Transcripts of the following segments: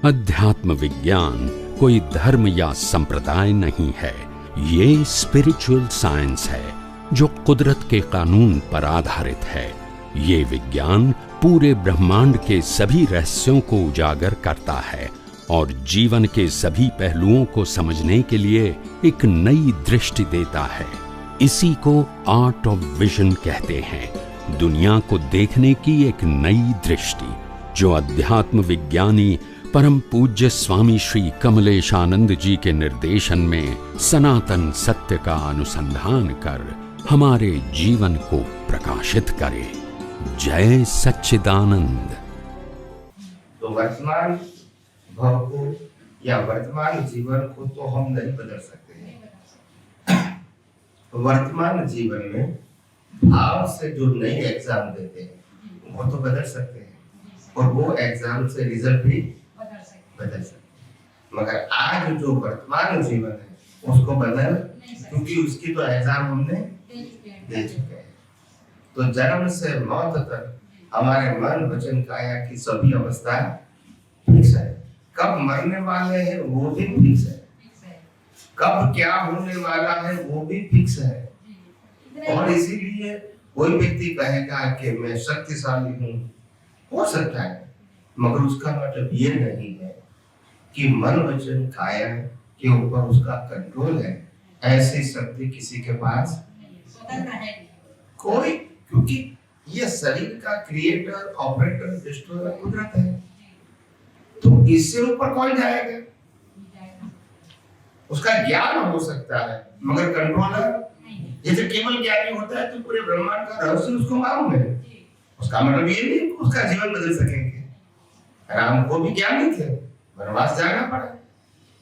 अध्यात्म विज्ञान कोई धर्म या संप्रदाय नहीं है, ये स्पिरिचुअल साइंस है जो कुदरत के कानून पर आधारित है। ये विज्ञान पूरे ब्रह्मांड के सभी रहस्यों को उजागर करता है और जीवन के सभी पहलुओं को समझने के लिए एक नई दृष्टि देता है। इसी को आर्ट ऑफ विजन कहते हैं, दुनिया को देखने की एक नई दृष्टि, जो अध्यात्म विज्ञानी परम पूज्य स्वामी श्री कमलेशानंद जी के निर्देशन में सनातन सत्य का अनुसंधान कर हमारे जीवन को प्रकाशित करे। जय सच्चिदानंद। तो वर्तमान भाव को या वर्तमान जीवन को तो हम नहीं बदल सकते हैं। वर्तमान जीवन में भाव से जो नई एग्जाम देते हैं वो तो बदल सकते हैं, और वो एग्जाम से रिजल्ट भी बदल सकते हैं। मगर आज जो वर्तमान जीवन है उसको बदल, क्योंकि उसकी तो एग्जाम हमने दे चुके हैं। तो जन्म से मौत तक हमारे मन वचन काया की सभी अवस्था फिक्स है। कब मरने वाले हैं वो भी फिक्स है, कब क्या होने वाला है वो भी फिक्स है। और इसीलिए कोई व्यक्ति कहेगा कि मैं शक्तिशाली हूँ, हो सकता है, मगर उसका मतलब ये नहीं है कि मन वचन काया के ऊपर उसका कंट्रोल है। ऐसी शक्ति किसी के पास कोई, क्योंकि ये शरीर का क्रिएटर, ऑपरेटर, डिस्ट्रॉयर कुदरत है। तो इससे ऊपर कौन जाएगा? उसका ज्ञान हो सकता है मगर कंट्रोलर, जैसे केवल ज्ञानी होता है तो पूरे ब्रह्मांड का रहस्य उसको मालूम है। उसका मतलब ये नहीं कि उसका जीवन बदल सकेंगे। राम को भी ज्ञानी थे, वनवास जाना पड़ा,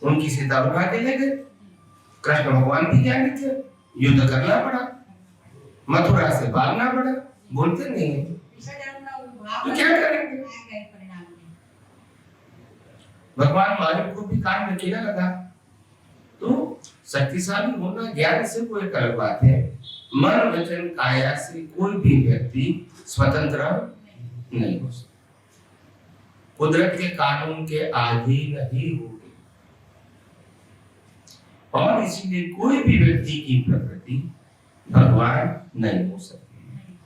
उनकी सीता उठा के ले गए। कृष्ण भगवान भी ज्ञानी थे, युद्ध करना पड़ा, मथुरा से भागना पड़ा, बोलते नहीं है तो क्या करेंगे? भगवान मालिक को भी कान में कीड़ा लगा। तो शक्तिशाली होना ज्ञान से कोई अलग बात है, मन वचन काया से कोई भी व्यक्ति स्वतंत्र नहीं हो सकता, कुदरत के कानून के अधीन ही होगी। और इसीलिए कोई भी व्यक्ति की प्रकृति भगवान नहीं हो सकती,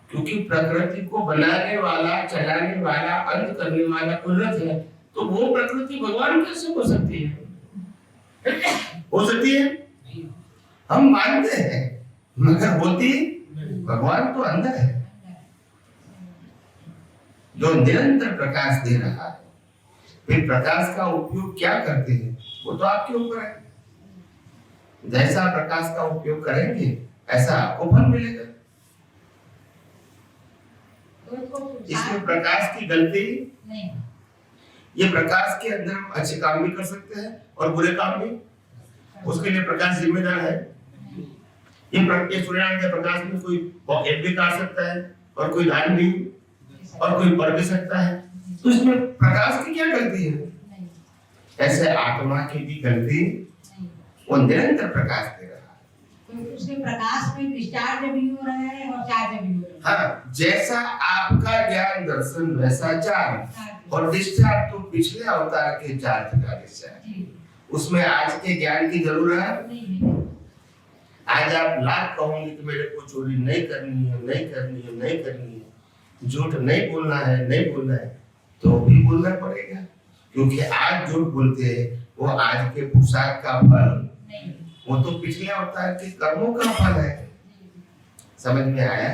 क्योंकि प्रकृति को बनाने वाला, चलाने वाला, अंत करने वाला कुदरत है। तो वो प्रकृति भगवान कैसे हो सकती है? हो सकती है? हम मानते हैं मगर होती भगवान तो अंदर है, जो निरंतर प्रकाश दे रहा है। फिर प्रकाश का उपयोग क्या करते हैं वो तो आपके ऊपर है। जैसा प्रकाश का उपयोग करेंगे ऐसा आपको फल मिलेगा। इसमें प्रकाश की गलती नहीं। ये प्रकाश के अंदर हम अच्छे काम भी कर सकते हैं और बुरे काम भी, उसके लिए प्रकाश जिम्मेदार है। ये सूर्यनारायण के प्रकाश में कोई पॉकेट भी काट सकता है और कोई दान भी, और कोई पढ़ भी सकता है। तो इसमें प्रकाश की क्या गलती है? ऐसे आत्मा की भी गलती, वो निरंतर प्रकाश दे रहा है। तो उसके प्रकाश में डिस्चार्ज भी हो रहा है और चार्ज भी हो रहा है। हाँ, जैसा आपका ज्ञान दर्शन वैसा चार्ज, और डिस्चार्ज तो पिछले अवतार के चार्ज का डिस्चार्ज। उसमें आज के ज्ञान की जरूरत नहीं। आज आप लाख कहोगे कि मेरे को चोरी नहीं करनी है, नहीं करनी है, नहीं करनी है, झूठ नहीं बोलना है, नहीं बोलना है, तो भी बोलना पड़ेगा, क्योंकि आज झूठ बोलते हैं वो आज के पुरुषार्थ का फल नहीं, वो तो पिछले अवतार के कर्मों का फल है। समझ में आया?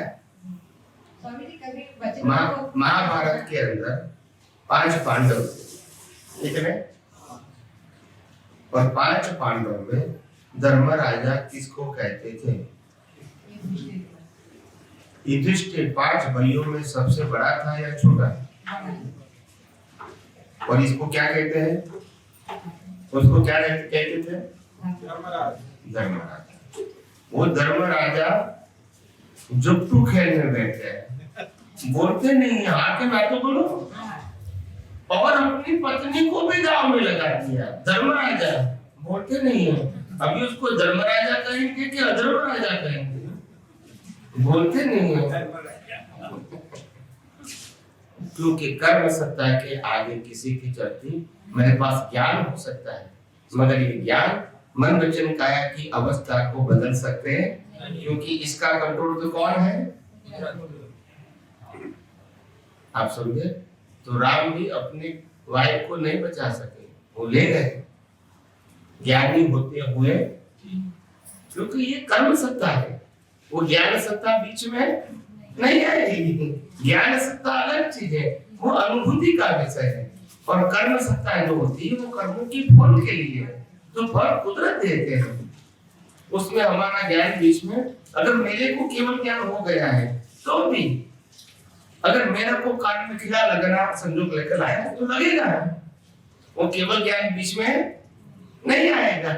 महाभारत के अंदर 5 पांडव थे, ठीक है? और 5 पांडव में धर्मराजा किसको कहते थे? युधिष्ठिर 5 भाइयों में सबसे बड़ा था या छोटा? और इसको क्या कहते हैं? उसको क्या कहते थे? धर्मराजा। वो धर्मराजा जुट्टू खेलने बैठे हैं, बोलते नहीं, आके बातों बोलो, और अपनी पत्नी को भी गांव में लगा दिया। धर्मराजा बोलते नहीं है, अभी उसको धर्मराजा कहेंगे कि अधर्मराजा कहेंगे? बोलते नहीं है। क्योंकि कर्म सत्ता के आगे किसी की चलती। मेरे पास ज्ञान हो सकता है, मगर ये ज्ञान मन वचन काया की अवस्था को बदल सकते हैं, क्योंकि इसका कंट्रोल तो कौन है? आप समझे? तो राम भी अपनी वाइफ को नहीं बचा सके, वो ले गए ज्ञानी होते हुए, क्योंकि ये कर्म सत्ता है, वो ज्ञान सत्ता बीच में नहीं आएगी। ज्ञान सत्ता अलग चीज है, वो अनुभूति का विषय है, और कर्म सत्ता जो होती है वो कर्मों की फल के लिए है, तो फल कुदरत देते हैं, उसमें हमारा ज्ञान बीच में। अगर मेरे को केवल ज्ञान हो गया है तो भी, अगर मेरे को कान में खिला लगना संजोग लेकर आया तो लगेगा, वो केवल ज्ञान बीच में नहीं आएगा।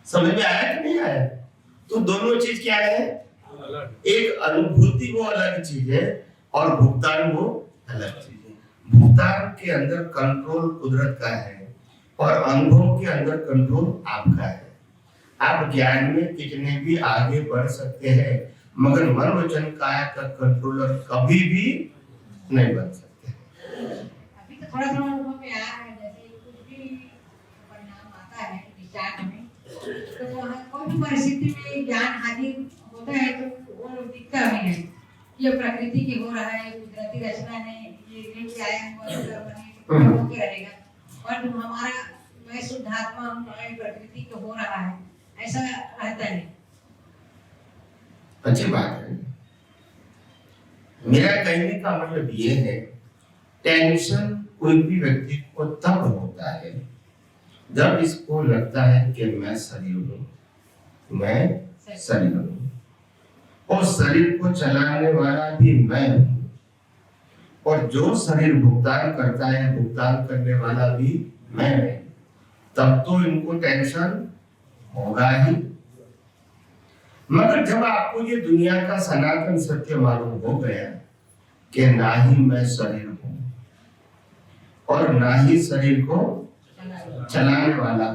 समझ में आया कि नहीं आया? तो दोनों चीज क्या है? एक अनुभूति वो अलग चीज है, और भुगतान वो अलग चीज है। भुगतान के अंदर कंट्रोल कुदरत का है, और अनुभव के अंदर कंट्रोल आपका है। आप ज्ञान में कितने भी आगे बढ़ सकते हैं, मगर मन वचन काया का कंट्रोलर कभी भी नहीं बन सकते। अभी तो थोड़ा थोड़ा अनुभव में आ रहा है, जैसे कुछ भी परिणाम आता है डिस्चार्ज में, तो वहाँ कोई भी परिस्थिति में ज्ञान हाजिर होता है तो वो दिखता भी है, ये प्रकृति की हो रहा है, कुदरती रचना है, ये लेके आया हुआ होके रहेगा, और हमारा मैं शुद्धात्मा हूँ, प्रकृति को हो रहा है, ऐसा रहता है। अच्छी बात है। मेरा कहने का मतलब ये है, टेंशन कोई भी व्यक्ति को तब होता है जब इसको लगता है कि मैं शरीर हूँ, मैं शरीर हूँ, और शरीर को चलाने वाला भी मैं हूँ, और जो शरीर भुगतान करता है, भुगतान करने वाला भी मैं हूँ। तब तो इनको टेंशन होगा ही। मगर जब आपको ये दुनिया का सनातन सत्य मालूम हो गया कि ना ही मैं शरीर हूँ और ना ही शरीर को चलाने वाला,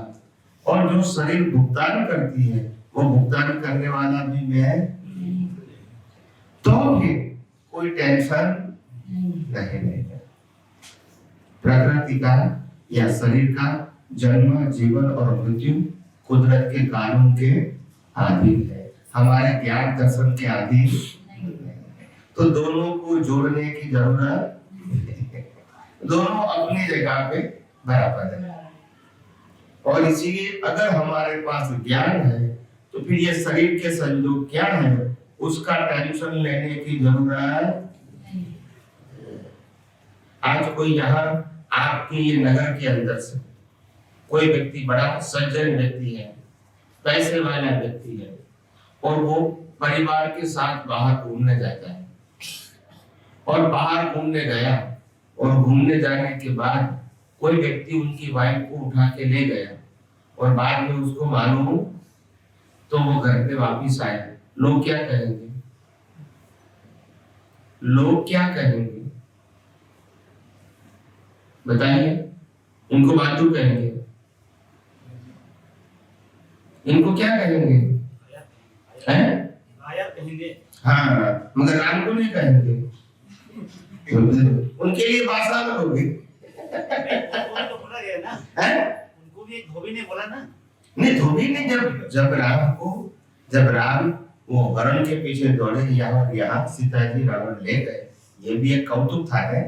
और जो शरीर भुगतान करती है वो भुगतान करने वाला भी मैं, तो भी कोई टेंशन नहीं है। प्रकृति का या शरीर का जन्म, जीवन और मृत्यु कुदरत के कानून के अधीन है, हमारे ज्ञान दर्शन के अधीन नहीं है। तो दोनों को जोड़ने की जरूरत, दोनों अपनी जगह पे बराबर है। और इसीलिए अगर हमारे पास ज्ञान है तो फिर ये शरीर के संयोग क्या है उसका टेंशन लेने की जरूरत। आज कोई यहाँ आपके ये नगर के अंदर से कोई व्यक्ति बड़ा सज्जन व्यक्ति है, पैसे वाला व्यक्ति है, और वो परिवार के साथ बाहर घूमने जाता है, और बाहर घूमने गया, और घूमने जाने के बाद कोई व्यक्ति उनकी वाइफ को उठा के ले गया, और बाद में उसको मालूम तो वो घर पे वापिस आया, लोग क्या कहेंगे? लोग क्या कहेंगे बताइए? इनको बातू कहेंगे, इनको क्या कहेंगे? हैं? कहेंगे। हाँ, मगर राम को नहीं कहेंगे, उनके लिए भाषा में होगी। तो बोला गया ना, उनको भी एक धोबी ने बोला ना, नहीं धोबी ने जब राम वो हरण के पीछे दौड़े यहाँ और यहाँ सीता जी रावण ले गए, ये भी एक कौतुक था है।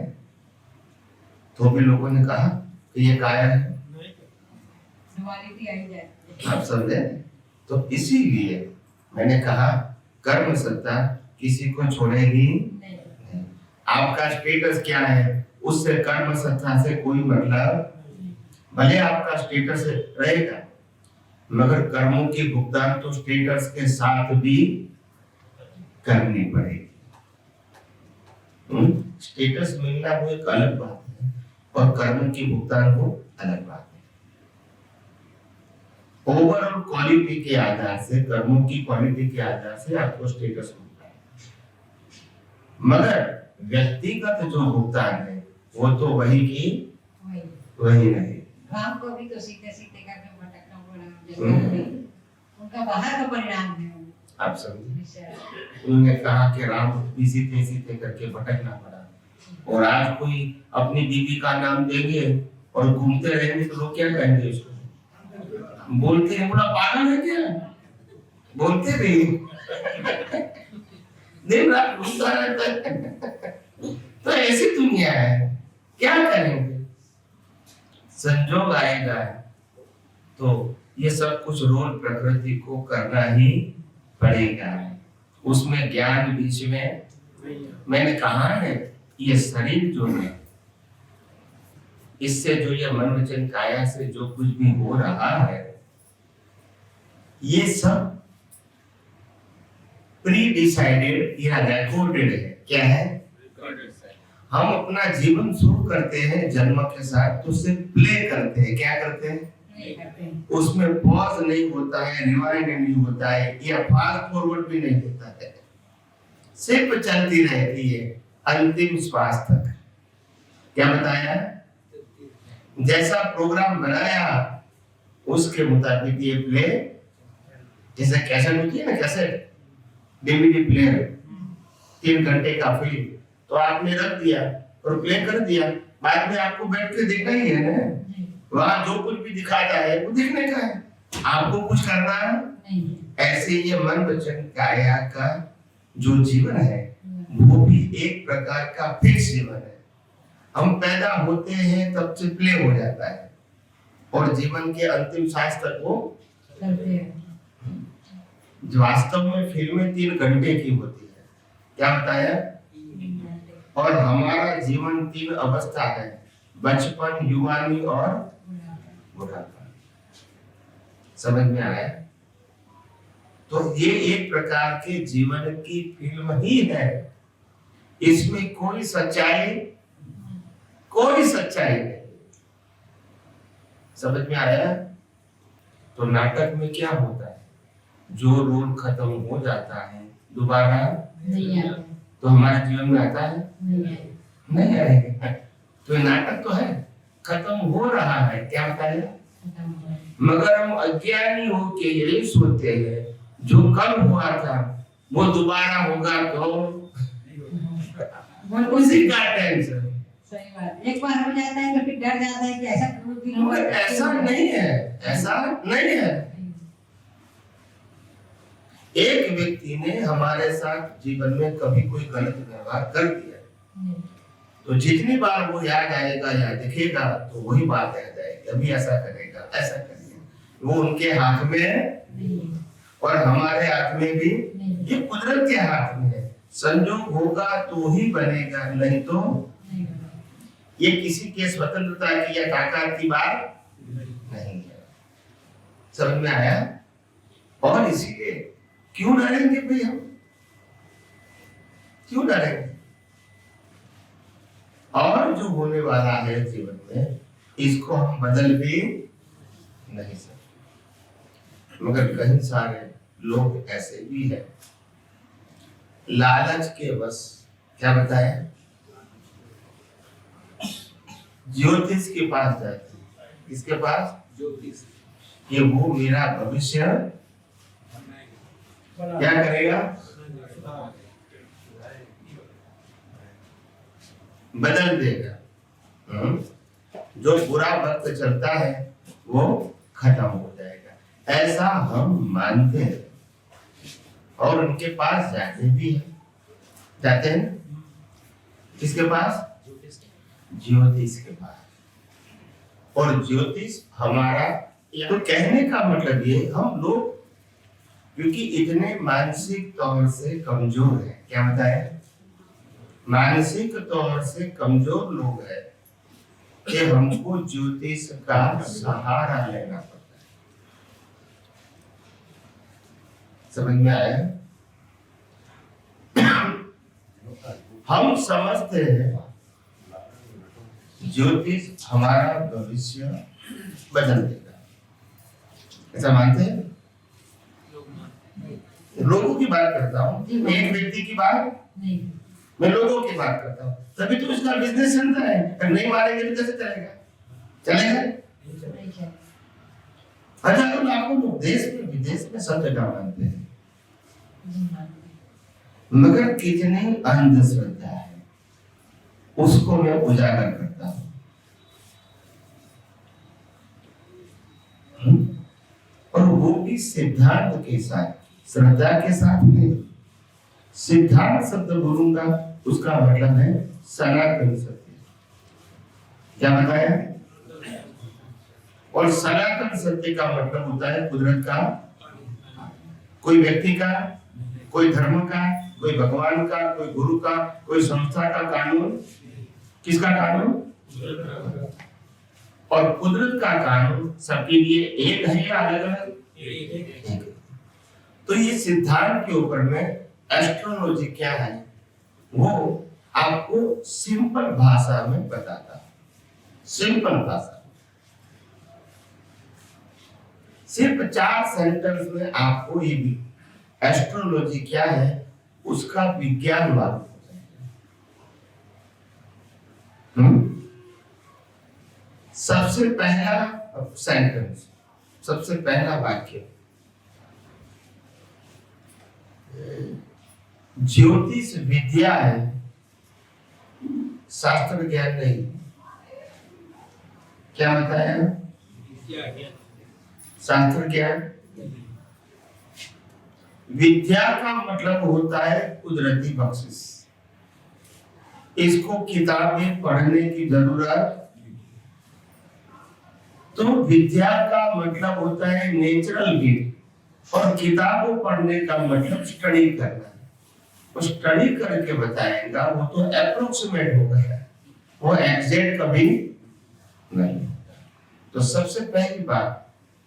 धोबी लोगों ने कहा कि ये काया है, आप समझे? तो इसीलिए मैंने कहा कर्म सत्ता किसी को छोड़ेगी नहीं। आपका स्टेटस क्या है उससे कर्म सत्ता से कोई मतलब, भले आपका स्टेटस रहेगा मगर कर्मों की भुगतान तो स्टेटस के साथ भी करनी पड़ेगी। स्टेटस मिलना वो एक अलग बात है, और कर्मों की भुगतान वो अलग बात है। ओवरऑल क्वालिटी के आधार से, कर्मों की क्वालिटी के आधार से आपको स्टेटस मिलता है, मगर व्यक्तिगत जो भुगतान है वो तो वही की वही नहीं। राम को भी तो सीधे सीधे करके भटकना पड़ा, उनका बाहर का परिणाम है। आप समझे? उन्होंने कहा कि राम को सीधे सीधे करके भटकना पड़ा, और आज कोई अपनी बीवी का नाम देंगे और घूमते रहेंगे तो लोग क्या कहेंगे उसको? बोलते हैं बड़ा पागल है क्या, बोलते नहीं दिन रात घूमता रहता है। तो ऐसी दुनिया है, क्या करेंगे? संजोग आएगा तो ये सब कुछ रोल प्रकृति को करना ही पड़ेगा। उसमें ज्ञान बीच में, मैंने कहा है ये शरीर जो है, इससे जो ये मन वचन काया से जो कुछ भी हो रहा है, ये सब प्री डिसाइडेड या रिकॉर्डेड है। क्या है? हम अपना जीवन शुरू करते हैं जन्म के साथ तो सिर्फ प्ले करते हैं। क्या करते हैं? उसमें पॉज नहीं होता है, रिवाइंड नहीं होता है, या फास्ट फॉरवर्ड भी नहीं होता है, सिर्फ चलती रहती है अंतिम श्वास तक। क्या बताया? जैसा प्रोग्राम बनाया उसके मुताबिक ये प्ले, जैसे कैसेट होती है ना, कैसेट डीवीडी प्लेयर, 3 घंटे का फिल्म, तो आपने रख दिया और प्ले कर दिया, बाद में आपको बैठ के देखना ही है ना, वहां जो कुछ भी दिखाता है वो देखने का है, आपको कुछ करना है नहीं। ऐसे ये मन वचन काया का जो जीवन है वो भी एक प्रकार का फिक्स जीवन है। हम पैदा होते हैं तब से प्ले हो जाता है और जीवन के अंतिम सांस तक वो करते हैं। वास्तव में फिल्में 3 घंटे की होती है। क्या बताया? और हमारा जीवन 3 अवस्था है, बचपन, युवानी और बुढ़ापा। समझ में आया? तो ये एक प्रकार के जीवन की फिल्म ही है, इसमें कोई सच्चाई नहीं। समझ में आया? तो नाटक में क्या होता है, जो रोल खत्म हो जाता है दोबारा नहीं आता, तो हमारे जीवन में आता है नहीं आएगा। तो नाटक तो है, खत्म हो रहा है। क्या बताया? मगर हम अज्ञानी होके यही सोचते हैं जो कल हुआ था वो दोबारा होगा तो उसी का टेंशन। सही बात, एक बार हो जाता है तो फिर डर जाता है कि ऐसा होगा। ऐसा नहीं है। एक व्यक्ति ने हमारे साथ जीवन में कभी कोई गलत व्यवहार कर दिया तो जितनी बार वो याद आएगा या दिखेगा तो वही बात याद आएगी, अभी ऐसा करेगा, ऐसा करेगा। वो उनके हाथ में है और हमारे हाथ में भी, ये कुदरत के हाथ में है। संजोग होगा तो ही बनेगा, नहीं तो ये किसी के स्वतंत्रता की या ताकत की बात नहीं है। समझ में आया? और इसीलिए क्यों डरेंगे भाई, हम क्यों डरेंगे? और जो होने वाला है जीवन में, इसको हम बदल भी नहीं सकते। मगर कई सारे लोग ऐसे भी हैं, लालच के बस, क्या बताया, ज्योतिष के पास जाते हैं। किसके पास? ज्योतिष। कि वो मेरा भविष्य क्या करेगा, बदल देगा। जो बुरा वक्त चलता है वो खत्म हो जाएगा, ऐसा हम मानते हैं और उनके पास जाते हैं। किसके पास? ज्योतिष के पास। और ज्योतिष हमारा, तो कहने का मतलब ये, हम लोग क्योंकि इतने मानसिक तौर से कमजोर हैं, क्या बताएं, मानसिक तौर से कमजोर लोग हैं कि हमको ज्योतिष का सहारा लेना पड़ता है। समझ में आया? हम समझते हैं ज्योतिष हमारा भविष्य बदल देगा, ऐसा मानते हैं। लोगों की बात करता हूँ, एक व्यक्ति की बात नहीं, मैं लोगों की बात करता हूँ। तभी तो इसका बिजनेस चलता है, अगर नहीं मारेंगे तो कैसे चलेगा? हजारों लाखों लोग देश में विदेश में सब जगह मानते हैं, मगर कितनी अंधश्रद्धा है उसको मैं उजागर करता हूं। और वो भी सिद्धांत के साथ, श्रद्धा के साथ नहीं। सिद्धांत शब्द बोलूंगा उसका मतलब है सनातन सत्य। क्या बताया? और सनातन सत्य का मतलब होता है कुदरत का, कोई व्यक्ति का, कोई धर्म का, कोई भगवान का, कोई गुरु का, कोई संस्था का कानून। किसका कानून? और कुदरत का कानून सबके लिए एक है या अलग अलग? तो ये सिद्धांत के ऊपर में एस्ट्रोलॉजी क्या है वो आपको सिंपल भाषा में बताता हूं। सिंपल भाषा, सिर्फ 4 सेंटेंस में आपको ये भी एस्ट्रोलॉजी क्या है उसका विज्ञान मालूम हो जाएगा। सबसे पहला सेंटेंस, सबसे पहला वाक्य, ज्योतिष विद्या है, शास्त्र ज्ञान नहीं। क्या बताया? शास्त्र ज्ञान। विद्या का मतलब होता है कुदरती बख्शिश। इसको किताबें पढ़ने की जरूरत। तो विद्या का मतलब होता है नेचुरल गिफ्ट, और किताबों पढ़ने का मतलब स्टडी करना। वो स्टडी करके बताएगा वो तो अप्रोक्सीमेट हो गया, वो एग्जैक्ट कभी नहीं। तो सबसे पहली बात,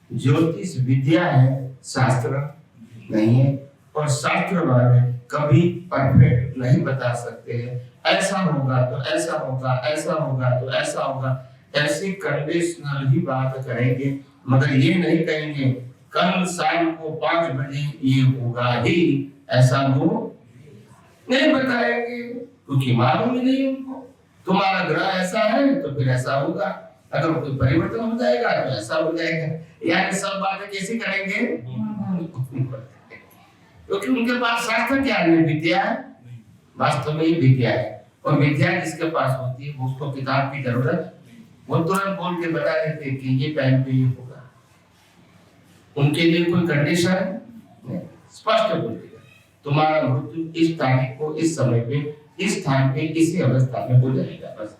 ज्योतिष विद्या है, शास्त्र नहीं है। और शास्त्र वाले कभी परफेक्ट नहीं बता सकते हैं ऐसा होगा तो ऐसा होगा, ऐसा होगा तो ऐसा होगा। ऐसी कंडीशनल ही बात करेंगे, मगर ये नहीं कहेंगे कल शाम को 5 बजे ये होगा ही, ऐसा वो नहीं बताएंगे, क्योंकि मालूम ही नहीं उनको। तुम्हारा ग्रह ऐसा है तो फिर ऐसा होगा, अगर कोई परिवर्तन हो जाएगा तो ऐसा हो जाएगा। यानी सब बातें कैसे करेंगे? क्योंकि उनके पास शास्त्र ज्ञान में विद्या है, वास्तव में ही विद्या है। और विद्या जिसके पास होती है उसको किताब की जरूरत, वो तुरंत बोल के बता देते कि ये टाइम पे ये होगा। उनके लिए कोई कंडीशन नहीं, स्पष्ट बोल देगा तुम्हारा मृत्यु इस तारीख को, इस समय पे, इस स्थान पे, इसी अवस्था में हो जाएगा। बस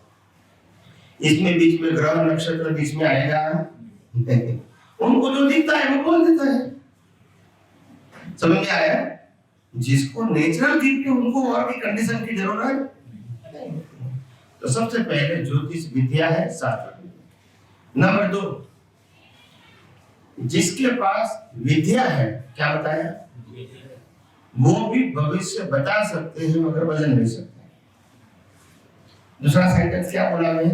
इसमें बीच में ग्रह नक्षत्र बीच में आएगा उनको जो दिखता है वो बोल देता है। समझ में आया? जिसको नेचुरल गिफ्ट है उनको और भी कंडीशन की जरूरत नहीं। तो सबसे पहले ज्योतिष विद्या है, शास्त्र। नंबर 2, जिसके पास विद्या है, क्या बताया? वो भी भविष्य बता सकते हैं मगर बदल नहीं सकते। दूसरा सेंटेंस क्या बोला मैं?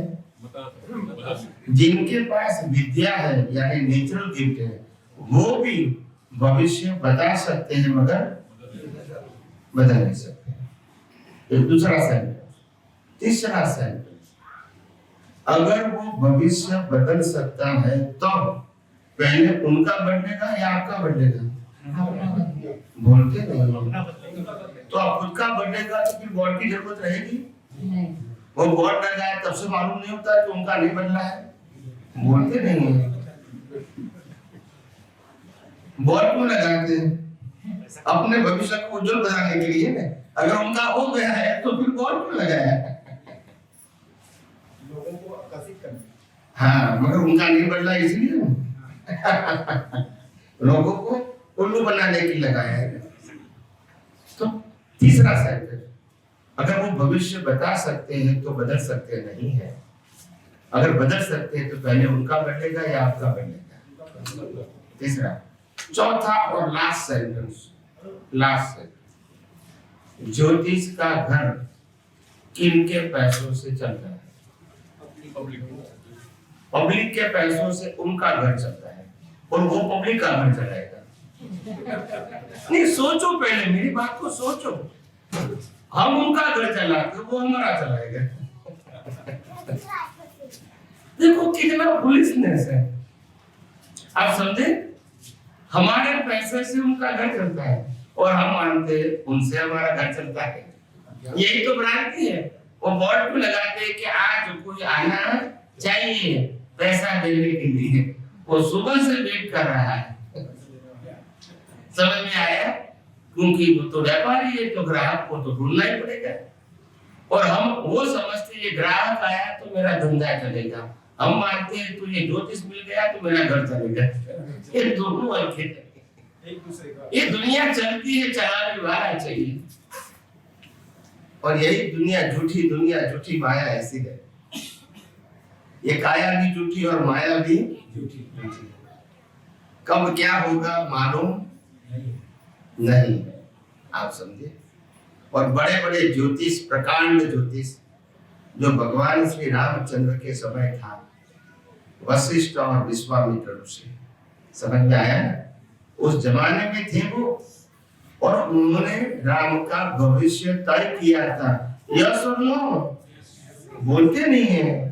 जिनके पास विद्या है यानी नेचुरल गिफ्ट है वो भी भविष्य बता सकते हैं मगर बदल नहीं सकते। एक दूसरा सेंटेंस। तीसरा सेंटेंस, अगर वो भविष्य बदल सकता है तो पहले उनका बदलेगा या आपका बदलेगा? बोलते नहीं। तो आप खुद का बदलेगा तो फिर गॉड की जरूरत रहेगी नहीं। वो गॉड लग जाए तब से मालूम नहीं होता कि उनका नहीं बदला है। बोलते नहीं है। गॉड को लगाते हैं अपने भविष्य को उज्जवल बनाने के लिए ना। अगर उनका हो गया है तो फिर गॉड को लगाया है लोगों को आकर्षित करने। हाँ, मगर उनका नहीं बदला इसलिए लोगों को उल्लू बनाने के लिए लगाया है। तो तीसरा सेंटेंस, अगर वो भविष्य बता सकते हैं तो बदल सकते नहीं है। अगर बदल सकते हैं तो पहले उनका बदलेगा या आपका बदलेगा? तीसरा। चौथा और लास्ट सेंटेंस, ज्योतिष का घर किनके पैसों से चलता है? पब्लिक के पैसों से उनका घर चलता है और वो पब्लिक का घर चलाएगा। नहीं, सोचो पहले, मेरी बात को सोचो। हम उनका घर चलाते वो हमारा चलाएगा। देखो कितना पुलिसनेस है। आप समझे? हमारे पैसे से उनका घर चलता है और हम मानते उनसे हमारा घर चलता है। यही तो भ्रांति है। वो बोर्ड पे लगाते हैं कि आज कोई आना चाहिए पैसा देने के लिए, वो सुबह से वेट कर रहा है। समझ में आया? क्योंकि वो तो व्यापारी है, तो ग्राहक को तो ढूंढना ही पड़ेगा। और हम वो समझते ये ग्राहक आया तो मेरा धंधा चलेगा, हम मानते हैं तो ये ज्योतिष मिल गया तो मेरा घर चलेगा। ये दोनों एक दूसरे का, ये दुनिया चलती है, चलाने वाला चाहिए। और यही दुनिया झूठी माया ऐसी है। ये काया भी झूठी और माया भी झूठी। कब क्या होगा मालूम नहीं, आप समझे। और बड़े बड़े ज्योतिष, प्रकांड ज्योतिष जो भगवान श्री रामचंद्र के समय था, वशिष्ठ और विश्वामित्र ऋषि, समझ में आया ना? उस जमाने में थे वो, और उन्होंने राम का भविष्य तय किया था। यस और नो? बोलते नहीं है।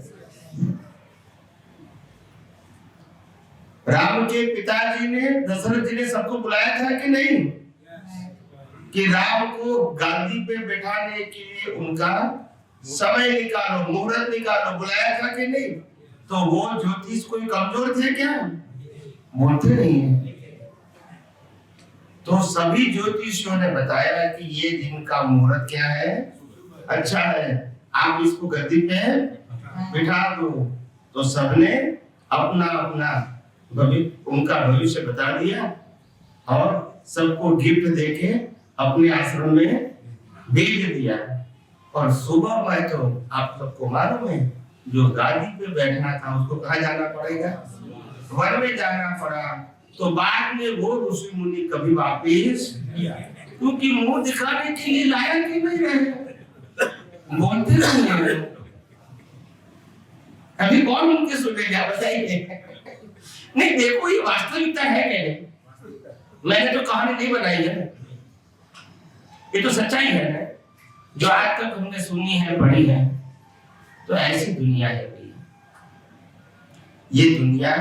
राम के पिताजी ने, दशरथ जी ने सबको बुलाया था कि नहीं, कि राम को गादी पे बैठाने के लिए उनका समय निकालो, मुहूर्त निकालो, बुलाया था कि नहीं? तो वो ज्योतिष कोई कमजोर थे क्या? बोलते नहीं है। तो सभी ज्योतिषियों ने बताया कि ये दिन का मुहूर्त क्या है, अच्छा है, आप इसको गद्दी पे बिठा दो। तो सबने अपना अपना उनका भविष्य बता दिया और सबको गिफ्ट देके अपने आश्रम में भेज दिया। और सुबह में तो आप सबको मालूम है, जो गादी पे बैठना था उसको कहाँ जाना पड़ेगा? वन में जाना पड़ा। तो बाद में वो ऋषि मुनि कभी वापिस, क्योंकि मुंह दिखाने के लिए लायक ही नहीं रहे, बोलते नहीं। अभी कौन उनके सुनेगा बताइए? नहीं, देखो ये वास्तविकता है कि नहीं? मैंने तो कहानी नहीं बनाई है, ये तो सच्चाई है ना, जो आज तक हमने सुनी है, पढ़ी है। तो ऐसी दुनिया है भैया। ये दुनिया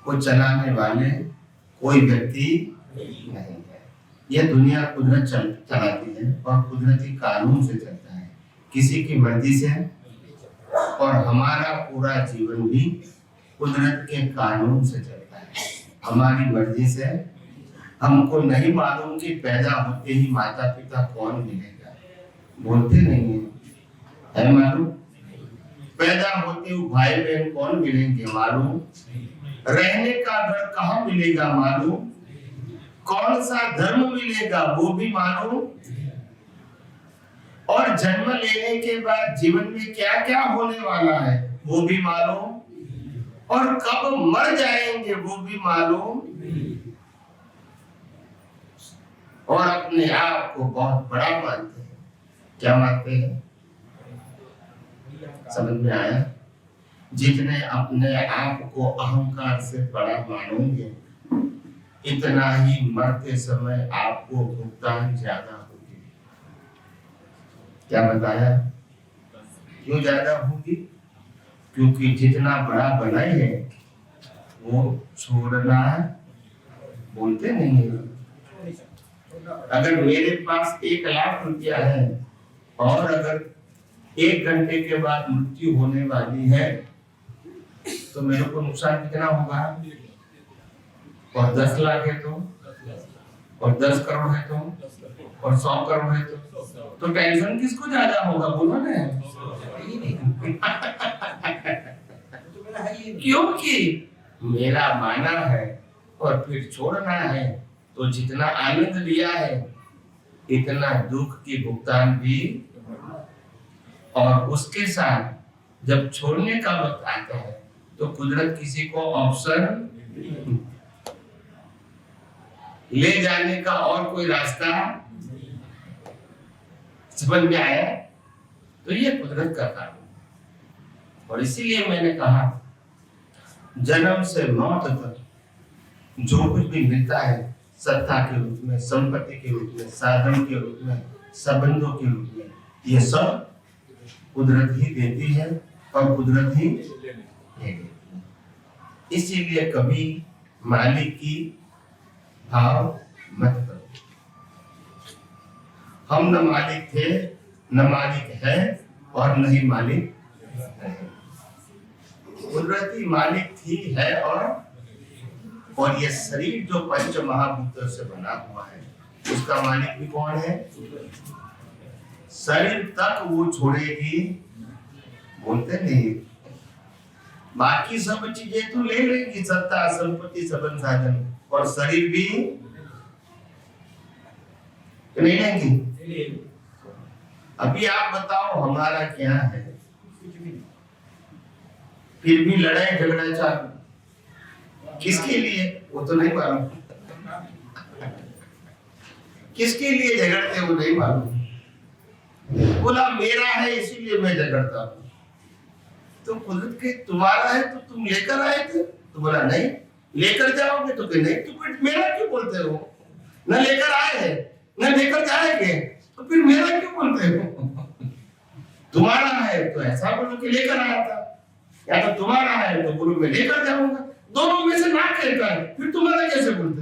को चलाने वाले कोई व्यक्ति नहीं है। ये दुनिया कुदरत चलाती है और कुदरती कानून से चलता है, किसी की मर्जी से। और हमारा पूरा जीवन भी कुदरत के कानून से चलता है, हमारी मर्जी से। हमको नहीं मालूम कि पैदा होते ही माता पिता कौन मिलेगा, बोलते नहीं है मालूम? पैदा होते हुए भाई बहन कौन मिलेंगे मालूम? रहने का घर कहाँ मिलेगा मालूम? कौन सा धर्म मिलेगा वो भी मालूम? और जन्म लेने के बाद जीवन में क्या क्या होने वाला है वो भी मालूम? और कब मर जाएंगे वो भी मालूम? और अपने आप को बहुत बड़ा मानते हैं। क्या मानते हैं? समझ में आया? जितने अपने आप को अहंकार से बड़ा मानोगे, इतना ही मरते समय आपको भुगतान ज्यादा होगी। क्या बताया? क्यों ज्यादा होगी? क्योंकि जितना बड़ा बनाए है वो छोड़ना बोलते नहीं है। अगर मेरे पास 1 लाख रुपया है और अगर 1 घंटे के बाद मृत्यु होने वाली है, तो मेरे को नुकसान कितना होगा? और 10 लाख है तो, और 10 करोड़ है तो, और 100 करोड़ है तो टेंशन किसको ज्यादा होगा? बोलो ना। क्योंकि मेरा माना है और फिर छोड़ना है, तो जितना आनंद लिया है इतना दुख की भुगतान भी। और उसके साथ जब छोड़ने का वक्त आता है तो कुदरत किसी को ऑप्शन ले जाने का और कोई रास्ता। समझ में आया? तो ये कुदरत का कानून। और इसीलिए मैंने कहा जन्म से मौत तक जो कुछ भी मिलता है, सत्ता के रूप में, संपत्ति के रूप में, साधन के रूप में, संबंधों के रूप में, ये सब कुदरत ही देती है और कुदरत ही देती है। इसीलिए कभी मालिक की भाव मत करो। हम न मालिक थे न मालिक है, और नहीं मालिक। कुदरती मालिक थी है और ये शरीर जो पंच महाभूतों से बना हुआ है उसका मालिक भी कौन है? शरीर तक वो छोड़ेगी, बोलते नहीं, बाकी सब चीजें तो ले लेंगी, सत्ता संपत्ति सबन साधन, और शरीर भी नहीं लेंगी। अभी आप बताओ हमारा क्या है? फिर भी लड़ाई झगड़ा चालू, किसके लिए वो तो नहीं मालूम, किसके लिए झगड़ते वो नहीं मालूम। बोला मेरा है इसीलिए मैं झगड़ता हूं। तो कुदरत के तुम्हारा है तो तुम लेकर आए थे, तो बोला नहीं लेकर जाओगे, तो नहीं तो फिर मेरा क्यों बोलते हो? न लेकर आए हैं न लेकर जाएंगे, तो फिर मेरा क्यों बोलते हो? तुम्हारा है तो ऐसा बोलो कि लेकर आया था, या तो तुम्हारा है तो बोलो मैं लेकर जाऊंगा। दोनों में से ना कहता है, फिर तुम्हारा कैसे बोलते